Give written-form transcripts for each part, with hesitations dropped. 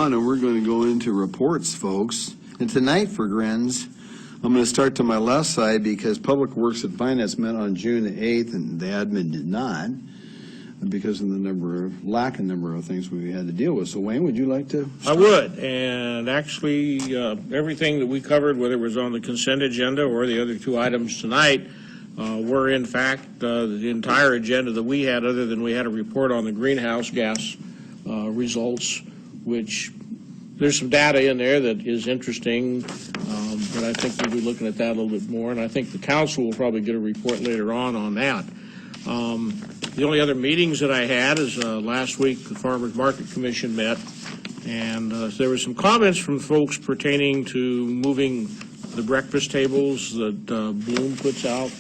on, and we're going to go into reports, folks. And tonight for Grins, I'm going to start to my left side because Public Works and Finance met on June the 8th, and the admin did not because of the lack of number of things we had to deal with. So, Wayne, would you like to start? I would. And actually, everything that we covered, whether it was on the consent agenda or the other two items tonight, were in fact the entire agenda that we had, other than we had a report on the greenhouse gas results, which there's some data in there that is interesting, but I think we'll be looking at that a little bit more, and I think the council will probably get a report later on that. The only other meetings that I had is last week the Farmers Market Commission met, and there were some comments from folks pertaining to moving the breakfast tables that Bloom puts out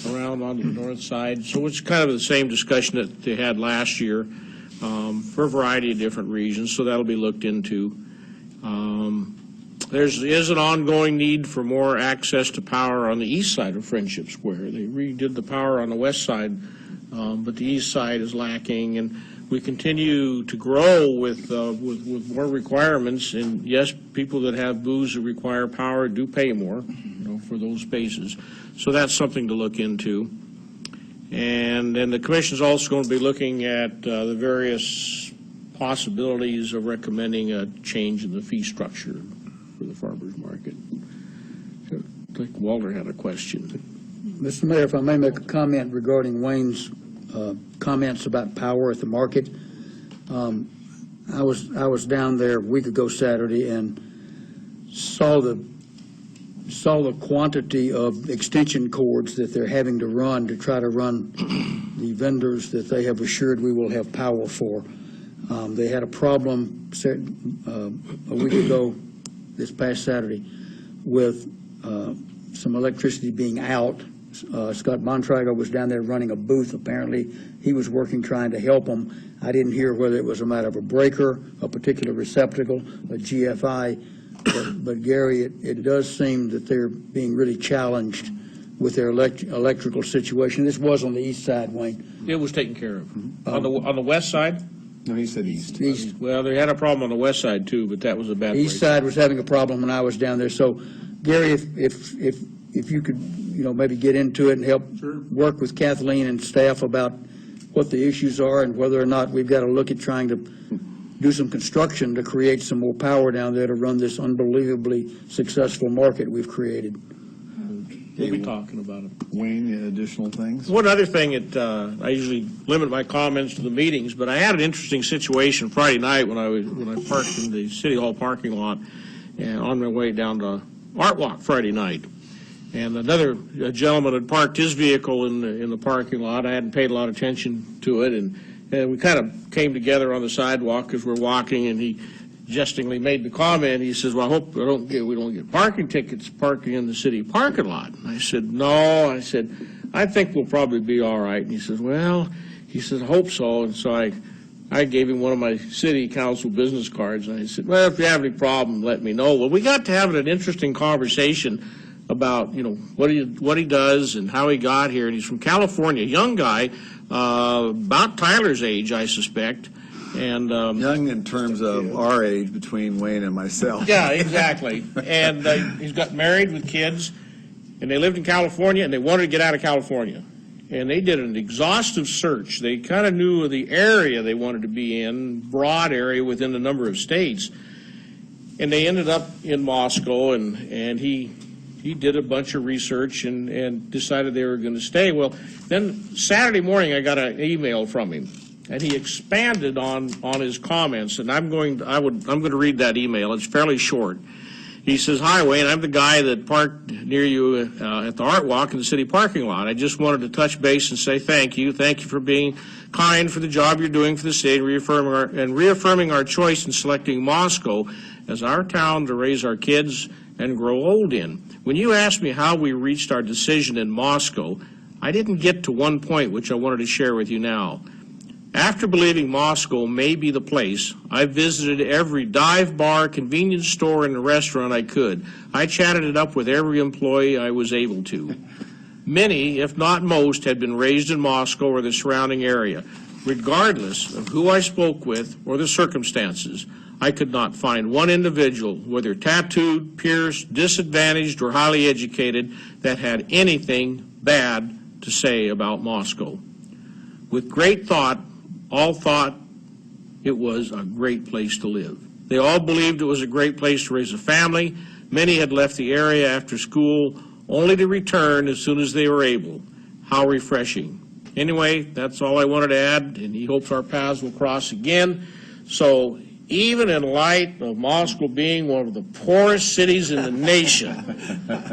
around on the north side. So it's kind of the same discussion that they had last year for a variety of different reasons, so that'll be looked into. There is an ongoing need for more access to power on the east side of Friendship Square. They redid the power on the west side, but the east side is lacking, and we continue to grow with more requirements. And yes, people that have booths that require power do pay more, for those spaces. So that's something to look into. And then the commission is also going to be looking at the various possibilities of recommending a change in the fee structure for the farmers market. I think Walter had a question. Mr. Mayor, if I may make a comment regarding Wayne's comments about power at the market. I was down there a week ago Saturday and saw the quantity of extension cords that they're having to run to try to run the vendors that they have assured we will have power for. They had a problem a week ago this past Saturday with some electricity being out. Scott Montrago was down there running a booth. Apparently he was working trying to help them. I didn't hear whether it was a matter of a breaker, a particular receptacle, a GFI, but Gary, it does seem that they're being really challenged with their electrical situation. This was on the east side, Wayne. It was taken care of. On the west side? No, he said east. East. Well, they had a problem on the west side too, but that was a bad break. East side was having a problem when I was down there. So, Gary, if you could, maybe get into it and help work with Kathleen and staff about what the issues are and whether or not we've got to look at trying to do some construction to create some more power down there to run this unbelievably successful market we've created. We'll be talking about it. Wayne, additional things? One other thing that I usually limit my comments to the meetings, but I had an interesting situation Friday night when I parked in the City Hall parking lot and on my way down to Art Walk Friday night. And another gentleman had parked his vehicle in the parking lot. I hadn't paid a lot of attention to it, and we kind of came together on the sidewalk as we're walking, and he jestingly made the comment. He says, "Well, I hope we don't get parking tickets parking in the city parking lot." And I said, "No." I said, "I think we'll probably be all right." And he says, "Well," he said, "I hope so." And so I gave him one of my city council business cards, and I said, "Well, if you have any problem, let me know." Well, we got to having an interesting conversation about what he does and how he got here. And he's from California, young guy, about Tyler's age, I suspect. And young in terms of our age, between Wayne and myself. Yeah, exactly. And he's got married with kids, and they lived in California, and they wanted to get out of California. And they did an exhaustive search. They kind of knew the area they wanted to be in, broad area within a number of states. And they ended up in Moscow, and he did a bunch of research and decided they were going to stay. Well, then Saturday morning I got an email from him, and he expanded on his comments, and I'm going to read that email. It's fairly short. He says, "Hi, Wayne, I'm the guy that parked near you at the Art Walk in the city parking lot. I just wanted to touch base and say thank you. Thank you for being kind, for the job you're doing for the state, and reaffirming our choice in selecting Moscow as our town to raise our kids and grow old in. When you asked me how we reached our decision in Moscow, I didn't get to one point which I wanted to share with you now. After believing Moscow may be the place, I visited every dive bar, convenience store, and restaurant I could. I chatted it up with every employee I was able to. Many, if not most, had been raised in Moscow or the surrounding area. Regardless of who I spoke with or the circumstances, I could not find one individual, whether tattooed, pierced, disadvantaged, or highly educated, that had anything bad to say about Moscow. With great thought, all thought it was a great place to live. They all believed it was a great place to raise a family. Many had left the area after school, only to return as soon as they were able. How refreshing. Anyway, that's all I wanted to add, and he hopes our paths will cross again. So even in light of Moscow being one of the poorest cities in the nation,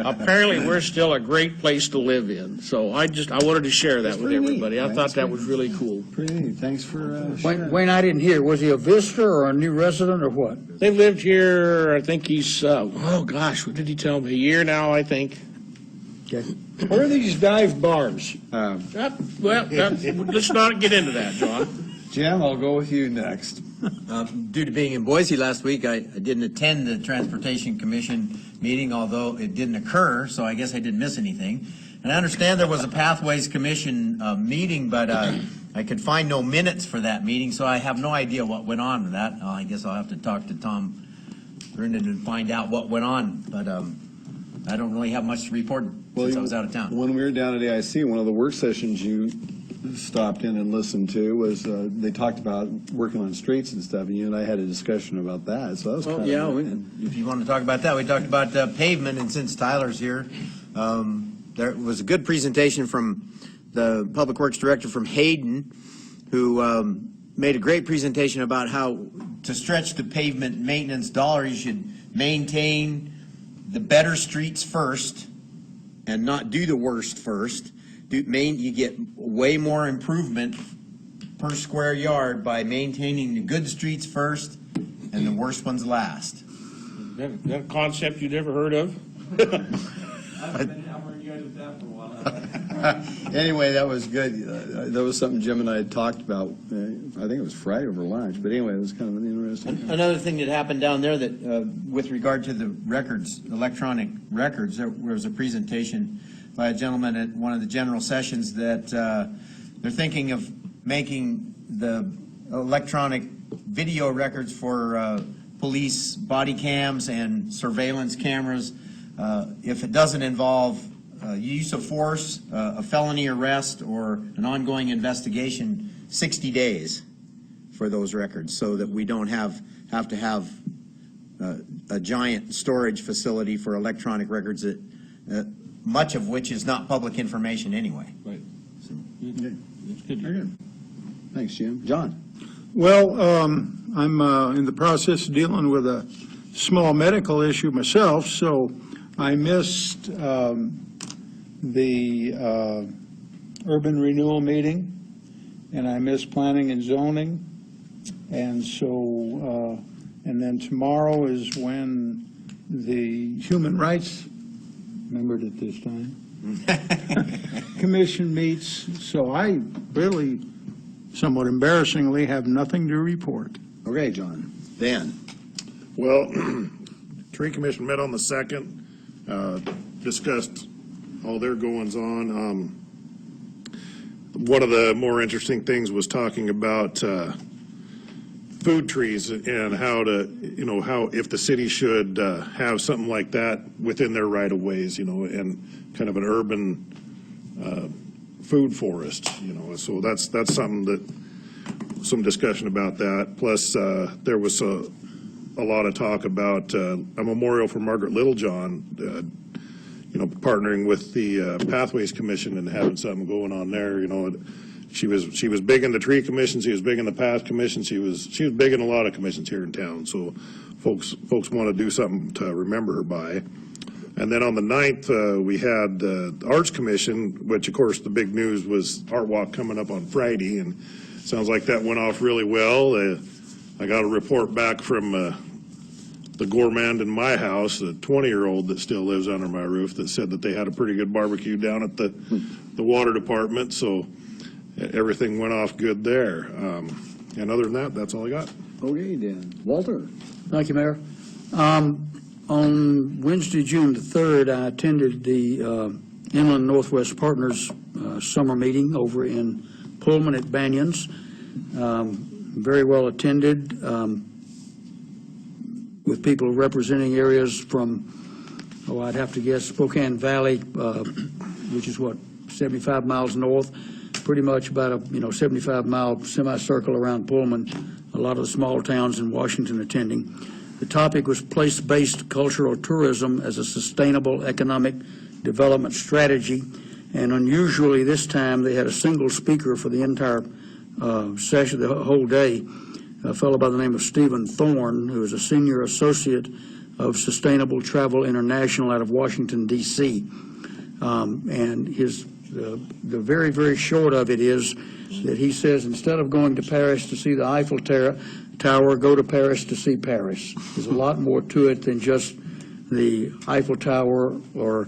apparently we're still a great place to live in. So I wanted to share that with everybody. I thought that was really cool. Pretty neat. Thanks for sharing. Wayne, I didn't hear. Was he a visitor or a new resident or what? They've lived here, I think he's, oh gosh, what did he tell me? A year now, I think. Okay. Where are these dive bars? Let's not get into that, John. Jim, I'll go with you next. Due to being in Boise last week, I didn't attend the Transportation Commission meeting, although it didn't occur, so I guess I didn't miss anything. And I understand there was a Pathways Commission meeting, but I could find no minutes for that meeting, so I have no idea what went on with that. I guess I'll have to talk to Tom Brendan and find out what went on, but I don't really have much to report since I was out of town. When we were down at AIC, one of the work sessions you stopped in and listened to was they talked about working on streets and stuff, and you and I had a discussion about that. So that was kind of If you want to talk about that, we talked about pavement, and since Tyler's here, there was a good presentation from the Public Works Director from Hayden, who made a great presentation about how to stretch the pavement maintenance dollar. You should maintain the better streets first and not do the worst first. You get way more improvement per square yard by maintaining the good streets first and the worst ones last. Is that a concept you'd ever heard of? Anyway, that was good. That was something Jim and I had talked about. I think it was Friday over lunch. But anyway, it was kind of an interesting. Another thing that happened down there that, with regard to the records, electronic records, there was a presentation by a gentleman at one of the general sessions that they're thinking of making the electronic video records for police body cams and surveillance cameras, if it doesn't involve use of force, a felony arrest, or an ongoing investigation, 60 days for those records, so that we don't have to have a giant storage facility for electronic records that much of which is not public information anyway. Right. So, That's good. Very good. Thanks, Jim. John. Well, I'm in the process of dealing with a small medical issue myself, so I missed the urban renewal meeting, and I missed planning and zoning, and so, and then tomorrow is when the Human Rights, remembered at this time, Commission meets, so I really, somewhat embarrassingly, have nothing to report. Okay, John. Dan. Well, Tree Commission met on the 2nd, discussed all their goings-on. One of the more interesting things was talking about food trees and how to, how if the city should have something like that within their right-of-ways, and kind of an urban food forest, So that's something that, some discussion about that. Plus, there was a lot of talk about a memorial for Margaret Littlejohn, partnering with the Pathways Commission and having something going on there. She was big in the Tree Commission. She was big in the Path Commission. She was big in a lot of commissions here in town. So folks want to do something to remember her by. And then on the 9th, we had the Arts Commission, which of course the big news was Art Walk coming up on Friday, and sounds like that went off really well. I got a report back from the gourmand in my house, a 20-year-old that still lives under my roof, that said that they had a pretty good barbecue down at the water department. So everything went off good there. And other than that, that's all I got. Okay, Dan. Walter. Thank you, Mayor. On Wednesday, June the 3rd, I attended the Inland Northwest Partners summer meeting over in Pullman at Banyans. Very well attended. with people representing areas from, I'd have to guess Spokane Valley, which is 75 miles north, pretty much about a 75-mile semicircle around Pullman, a lot of the small towns in Washington attending. The topic was place-based cultural tourism as a sustainable economic development strategy, and unusually this time they had a single speaker for the entire session, the whole day, a fellow by the name of Stephen Thorne, who is a senior associate of Sustainable Travel International out of Washington, D.C. And the very, very short of it is that he says instead of going to Paris to see the Eiffel Tower, go to Paris to see Paris. There's a lot more to it than just the Eiffel Tower or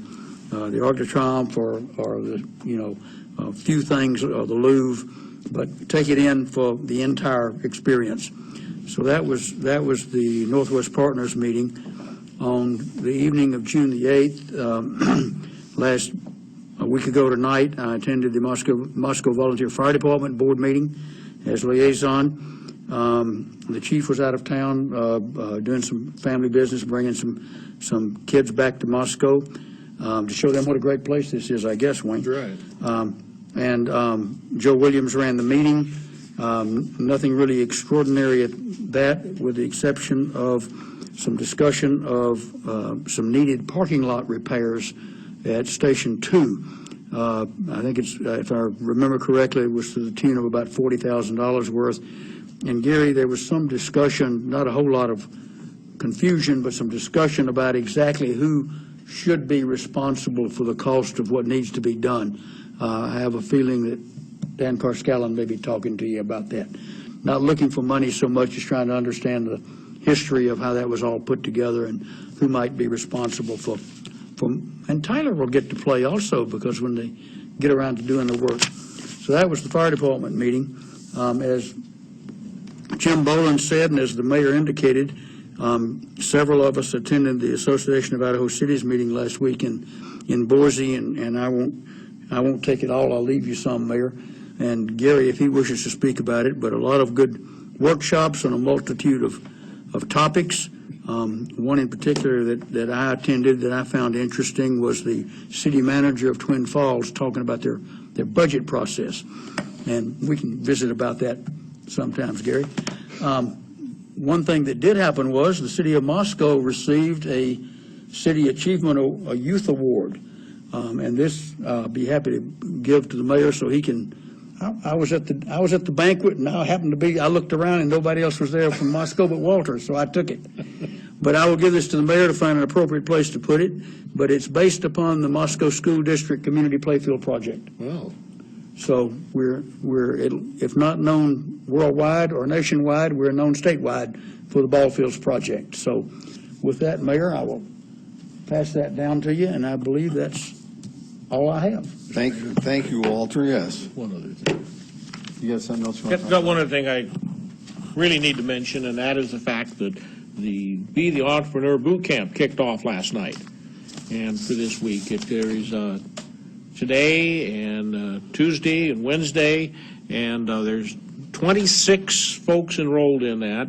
the Arc de Triomphe or the, a few things, or the Louvre, but take it in for the entire experience. So that was the Northwest Partners meeting on the evening of June the 8th. A week ago tonight, I attended the Moscow Volunteer Fire Department board meeting as liaison. The chief was out of town doing some family business, bringing some kids back to Moscow to show them what a great place this is, I guess, Wayne. Right. And Joe Williams ran the meeting. Nothing really extraordinary at that, with the exception of some discussion of some needed parking lot repairs at Station 2. I think it's, if I remember correctly, it was to the tune of about $40,000 worth. And Gary, there was some discussion, not a whole lot of confusion, but some discussion about exactly who should be responsible for the cost of what needs to be done. I have a feeling that Dan Carscallon may be talking to you about that. Not looking for money so much as trying to understand the history of how that was all put together and who might be responsible for. And Tyler will get to play also, because when they get around to doing the work. So that was the fire department meeting. As Jim Boland said, and as the mayor indicated, several of us attended the Association of Idaho Cities meeting last week in Boise, and I won't take it all. I'll leave you some, Mayor. And Gary, if he wishes to speak about it, but a lot of good workshops on a multitude of topics. One in particular that I attended that I found interesting was the city manager of Twin Falls talking about their budget process. And we can visit about that sometimes, Gary. One thing that did happen was the city of Moscow received a City Achievement, a Youth Award. And this, I'll be happy to give to the mayor so he can. I was at the banquet, and I looked around and nobody else was there from Moscow but Walter, so I took it. But I will give this to the mayor to find an appropriate place to put it. But it's based upon the Moscow School District Community Playfield Project. Well, So we're if not known worldwide or nationwide, we're known statewide for the Ball Fields project. So with that, Mayor, I will pass that down to you, and I believe that's all I have. Thank you, Walter, yes. One other thing. You got something else you want to talk Got about? one other thing I really need to mention, and that is the fact that the Be the Entrepreneur Boot Camp kicked off last night. And for this week, there is today and Tuesday and Wednesday, and there's 26 folks enrolled in that.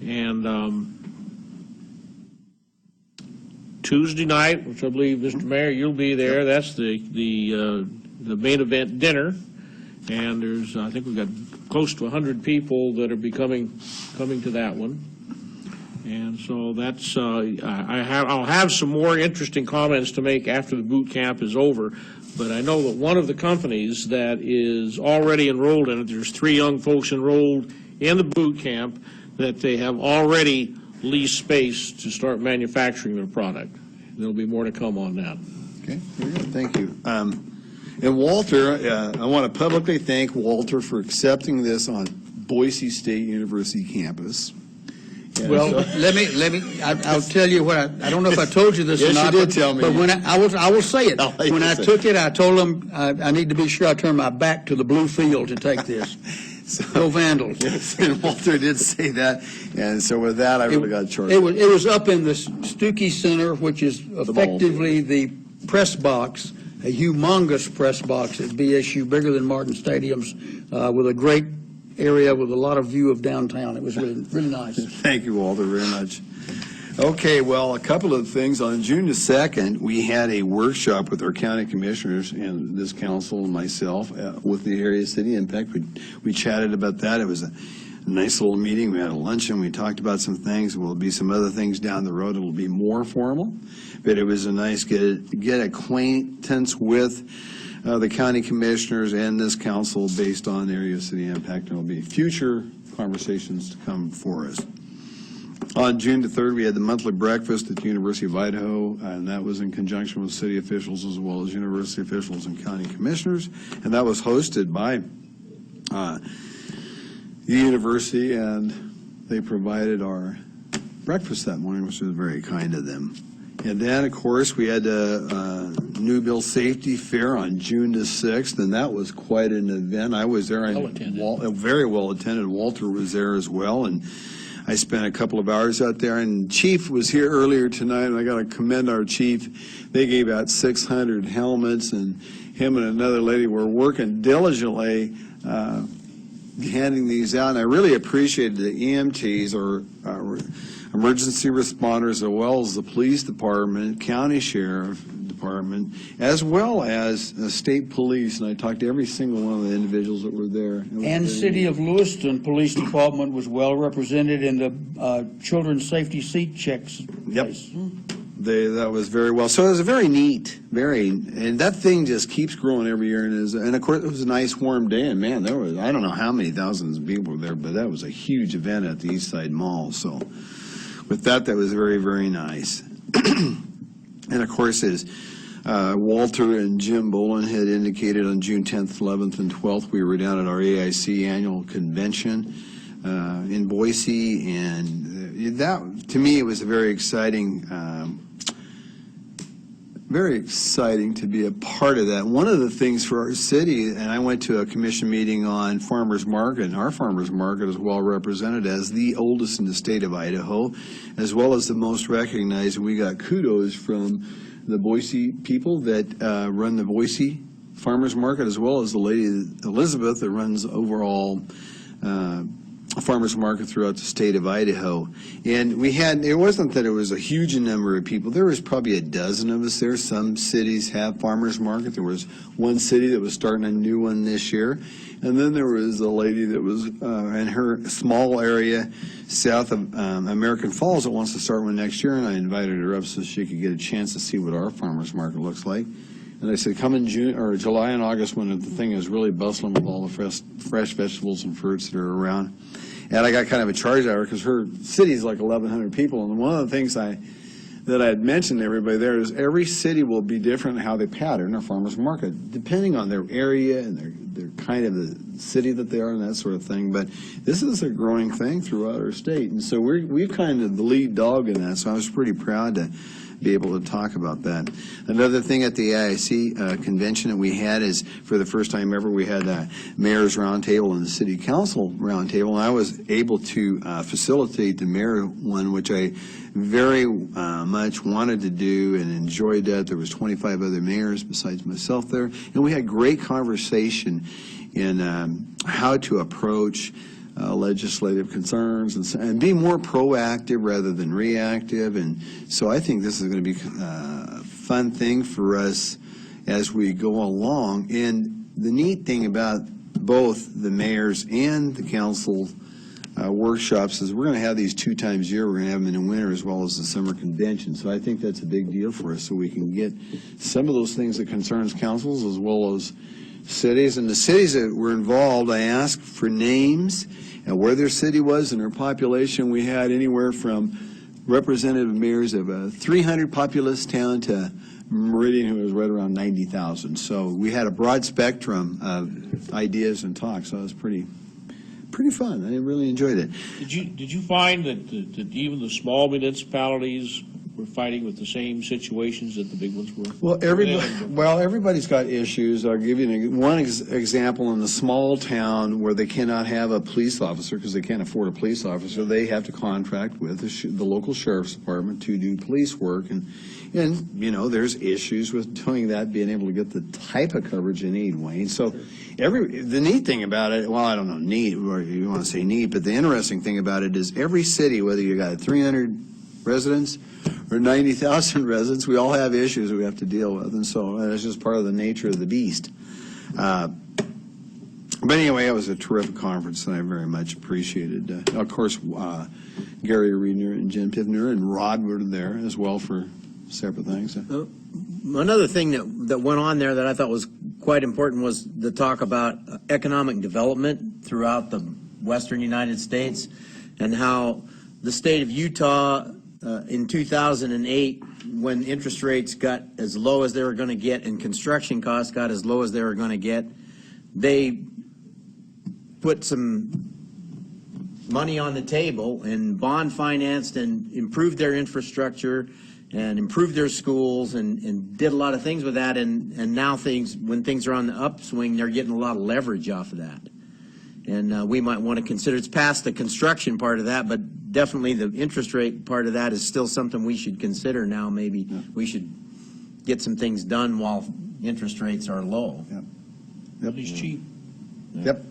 And Tuesday night, which I believe, Mr. Mayor, you'll be there. That's the main event dinner, and there's I think we've got close to 100 people that are coming to that one. And so that's I'll have some more interesting comments to make after the boot camp is over. But I know that one of the companies that is already enrolled in it, there's 3 young folks enrolled in the boot camp, that they have already leased space to start manufacturing their product. There'll be more to come on that. Okay, very good, thank you. And Walter, I want to publicly thank Walter for accepting this on Boise State University campus. And Well, so- let me. I'll tell you what. I don't know if I told you this or Yes, you not. did tell me. But when I will say it. I'll let When you I say took it, I told them I need to be sure I turn my back to the blue field to take this. No vandals. Yes, and Walter did say that, and so with that, I really got charged. It was up in the Stuckey Center, which is effectively the press box, a humongous press box at BSU, bigger than Martin Stadium's, with a great area with a lot of view of downtown. It was really, really nice. Thank you, Walter, very much. Okay, well, a couple of things. On June the 2nd, we had a workshop with our county commissioners and this council and myself with the Area City Impact. We chatted about that. It was a nice little meeting. We had a luncheon. We talked about some things. There will be some other things down the road. It will be more formal, but it was a nice get acquaintance with the county commissioners and this council based on Area City Impact. There will be future conversations to come for us. On June the 3rd, we had the monthly breakfast at the University of Idaho, and that was in conjunction with city officials as well as university officials and county commissioners, and that was hosted by the university, and they provided our breakfast that morning, which was very kind of them. And then, of course, we had a New Bill Safety Fair on June the 6th, and that was quite an event. I was there. Well attended. Very well attended. Walter was there as well, and I spent a couple of hours out there, and Chief was here earlier tonight, and I got to commend our chief. They gave out 600 helmets, and him and another lady were working diligently handing these out, and I really appreciated the EMTs, or emergency responders, as well as the police department, county sheriff department, as well as the state police, and I talked to every single one of the individuals that were there. It was And very City of Lewiston Police Department was well represented in the children's safety seat checks. Yep. place. That was very well. So it was a very neat, and that thing just keeps growing every year. And of course, it was a nice warm day. And man, there was, I don't know how many thousands of people were there, but that was a huge event at the East Side Mall. So with that was very, very nice. And of course, as Walter and Jim Bolin had indicated, on June 10th, 11th, and 12th, we were down at our AIC annual convention in Boise, and that, to me, it was a very exciting to be a part of that. One of the things for our city, and I went to a commission meeting on farmers market, and our farmers market is well represented as the oldest in the state of Idaho, as well as the most recognized. And we got kudos from the Boise people that run the Boise farmers market, as well as the lady Elizabeth that runs overall farmers market throughout the state of Idaho. And we had, it wasn't that it was a huge number of people. There was probably a dozen of us there. Some cities have farmers market. There was one city that was starting a new one this year. And then there was a lady that was in her small area south of American Falls that wants to start one next year, and I invited her up so she could get a chance to see what our farmers market looks like. And I said, come in June or July and August when the thing is really bustling with all the fresh vegetables and fruits that are around. And I got kind of a charge out of her because her city's like 1,100 people. And one of the things that I had mentioned to everybody there is every city will be different in how they pattern their farmers market, depending on their area and their kind of the city that they are and that sort of thing. But this is a growing thing throughout our state. And so we're kind of the lead dog in that. So I was pretty proud to be able to talk about that. Another thing at the AIC convention that we had is, for the first time ever, we had a mayor's roundtable and the city council roundtable, and I was able to facilitate the mayor one, which I very much wanted to do and enjoyed that. There was 25 other mayors besides myself there, and we had great conversation in how to approach legislative concerns and be more proactive rather than reactive. And so I think this is going to be a fun thing for us as we go along. And the neat thing about both the mayors and the council workshops is we're going to have these 2 times a year. We're going to have them in the winter as well as the summer convention. So I think that's a big deal for us, so we can get some of those things that concerns councils as well as cities. And the cities that were involved, I asked for names and where their city was and their population. We had anywhere from representative mayors of a 300 populous town to Meridian, who was right around 90,000. So we had a broad spectrum of ideas and talks. So it was pretty fun. I really enjoyed it. Did you find that even the small municipalities were fighting with the same situations that the big ones were? Well, everybody's got issues. I'll give you one example. In the small town where they cannot have a police officer because they can't afford a police officer, they have to contract with the local sheriff's department to do police work. And you know, there's issues with doing that, being able to get the type of coverage you need, Wayne. So the neat thing about it, well, I don't know neat, or you want to say neat, but the interesting thing about it is every city, whether you got 300 residents or 90,000 residents, we all have issues we have to deal with, and so that's just part of the nature of the beast. But anyway, it was a terrific conference, and I very much appreciated. Of course, Gary Reedner and Jim Tivner and Rod were there as well for separate things. Another thing that went on there that I thought was quite important was the talk about economic development throughout the western United States, and how the state of Utah in 2008, when interest rates got as low as they were going to get and construction costs got as low as they were going to get, they put some money on the table and bond financed and improved their infrastructure and improved their schools and did a lot of things with that. And now when things are on the upswing, they're getting a lot of leverage off of that. And we might want to consider, it's past the construction part of that, but definitely the interest rate part of that is still something we should consider now. Maybe we should get some things done while interest rates are low. Yep. He's cheap. Yep.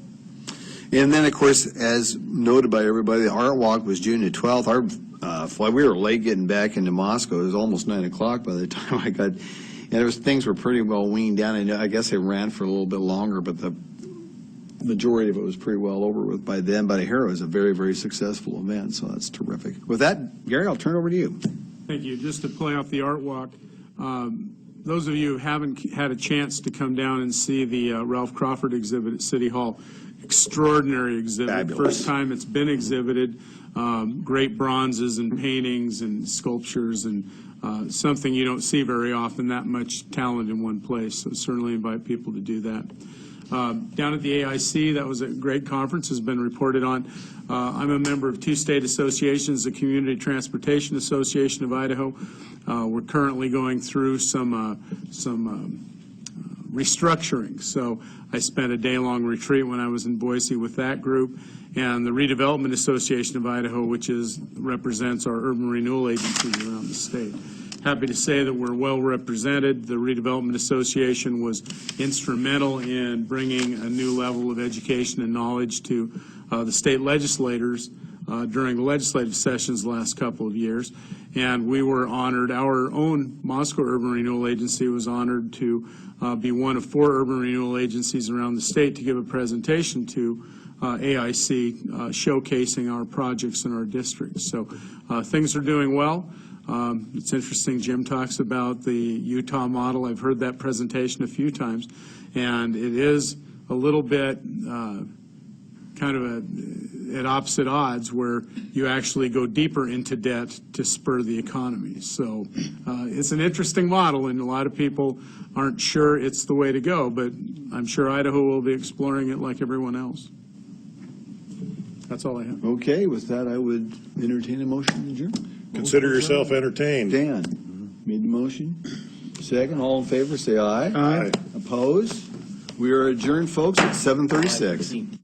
And then, of course, as noted by everybody, the Art Walk was June the 12th. Our flight, we were late getting back into Moscow. It was almost 9 o'clock by the time I got, and things were pretty well weaned down. And I guess they ran for a little bit longer, but the majority of it was pretty well over with by then. But I hear it was a very, very successful event, so that's terrific. With that, Gary, I'll turn it over to you. Thank you. Just to play off the Art Walk, those of you who haven't had a chance to come down and see the Ralph Crawford exhibit at City Hall, extraordinary exhibit. Fabulous. First time it's been exhibited. Great bronzes and paintings and sculptures, and something you don't see very often, that much talent in one place. So certainly invite people to do that. Down at the AIC, that was a great conference, has been reported on. I'm a member of two state associations, the Community Transportation Association of Idaho. We're currently going through some restructuring. So I spent a day-long retreat when I was in Boise with that group, and the Redevelopment Association of Idaho, which represents our urban renewal agencies around the state. Happy to say that we're well represented. The Redevelopment Association was instrumental in bringing a new level of education and knowledge to the state legislators during the legislative sessions the last couple of years. And we were honored, our own Moscow Urban Renewal Agency was honored to be one of 4 urban renewal agencies around the state to give a presentation to AIC showcasing our projects in our district. So things are doing well. It's interesting, Jim talks about the Utah model. I've heard that presentation a few times, and it is a little bit kind of at opposite odds, where you actually go deeper into debt to spur the economy. So it's an interesting model, and a lot of people aren't sure it's the way to go, but I'm sure Idaho will be exploring it like everyone else. That's all I have. Okay, with that, I would entertain a motion to adjourn. Consider yourself entertained. Dan made the motion. Second, all in favor, say aye. Aye. Opposed? We are adjourned, folks, at 7:36.